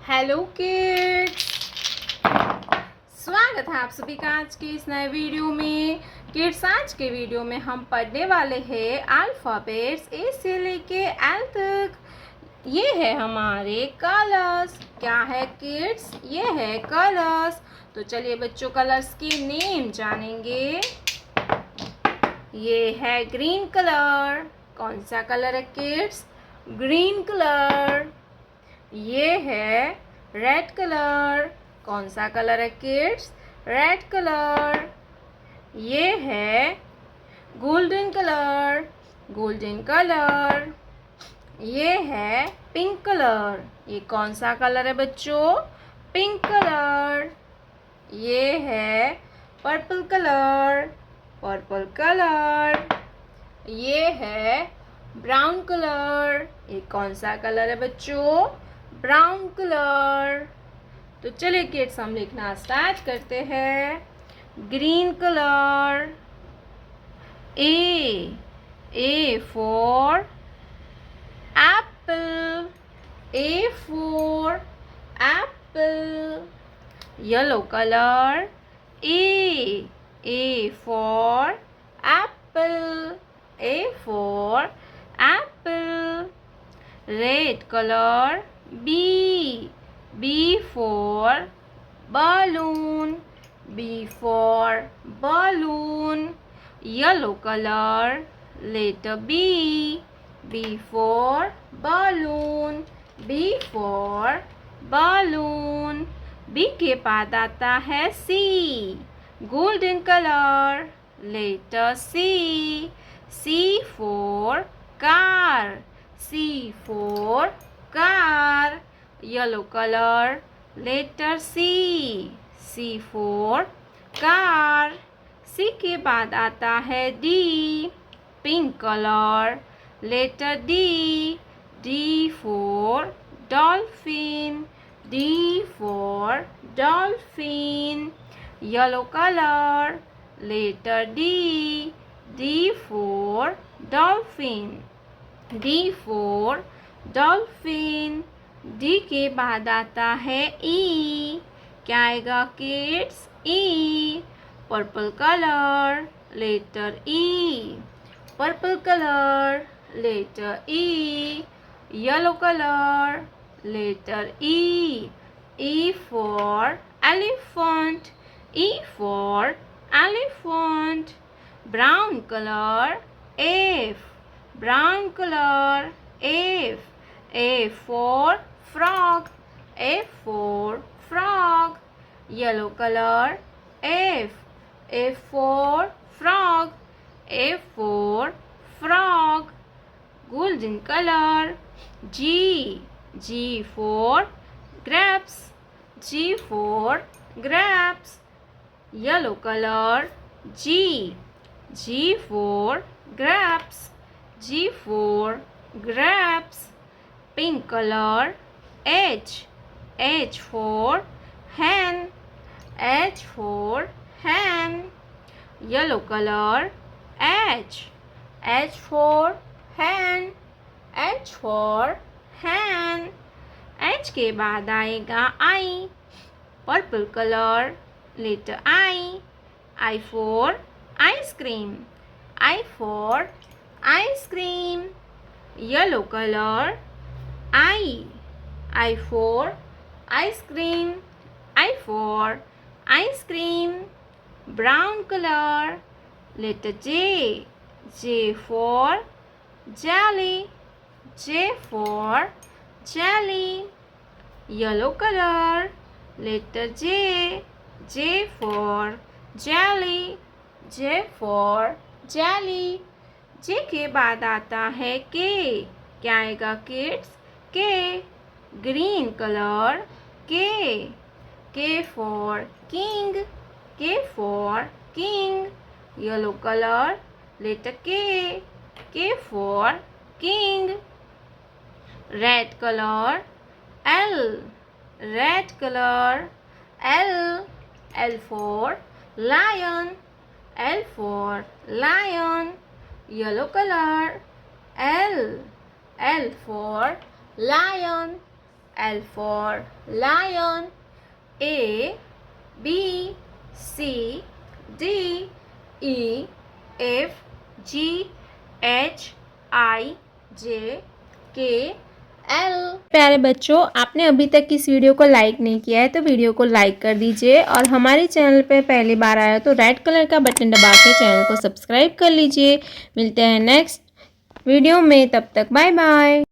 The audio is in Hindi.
हेलो किड्स, स्वागत है आप सभी का आज के इस नए वीडियो में। किड्स, आज के वीडियो में हम पढ़ने वाले हैं अल्फ़ाबेट्स ए से लेके एल तक। ये है हमारे कलर्स। क्या है किड्स? ये है कलर्स। तो चलिए बच्चों, कलर्स के नेम जानेंगे। ये है ग्रीन कलर। कौन सा कलर है किड्स? Green colour. ये है रेड कलर। कौन सा कलर है किड्स? Red colour. ये है गोल्डन कलर। Golden colour. ये है पिंक कलर। ये कौन सा कलर है बच्चों? Pink colour. ये है पर्पल कलर। Purple colour. ये है ब्राउन कलर। ये कौन सा कलर है बच्चों? Brown colour. तो चलिए किड्स, हम लिखना स्टार्ट करते हैं। Green colour. A for Apple. A for Apple. Yellow colour. A for Apple. A for Apple. Red color. B for balloon. B for balloon. Yellow color. Letter B. B for balloon. B for balloon. B के बाद आता है C. Golden color. Letter C. C for car. C for car. Yellow color. Letter C. C for car. C के बाद आता है D. Pink color. Letter D. D for dolphin. D for dolphin. Yellow color. Letter D. D for dolphin. D for dolphin. D के बाद आता है E. क्या आएगा kids? E. Purple colour. Letter E. Purple colour. Letter E. Yellow colour. Letter E. E for elephant. E for elephant. Brown color. F. Brown color. F. A for frog. F for frog. Yellow color. F. F for frog. F for frog. Golden color. G. G for grapes. G for grapes. Yellow color. G. G for grapes. G for grapes. Pink color. H. H for hen. H for hen. Yellow color. H. H for hen. H for hen. H के बाद आएगा I. Purple color. Letter I. I for ice cream. I for ice cream. Yellow color. I for ice cream. I for ice cream. Brown color. Letter J. J for jelly. J for jelly. Yellow color. Letter J. J for jelly. J for jelly. J के बाद आता है K. क्या आएगा kids? K. Green colour. K. K for king. K for king. Yellow color. Letter K. K for king. Red color. L. Red color. L. L for lion. L for lion. Yellow color. L. L for lion. L for lion. A, B, C, D, E, F, G, H, I, J, K, L। प्यारे बच्चों, आपने अभी तक इस वीडियो को लाइक नहीं किया है तो वीडियो को लाइक कर दीजिए और हमारे चैनल पे पहली बार आया तो रेड कलर का बटन दबा के चैनल को सब्सक्राइब कर लीजिए। मिलते हैं नेक्स्ट वीडियो में, तब तक बाय बाय।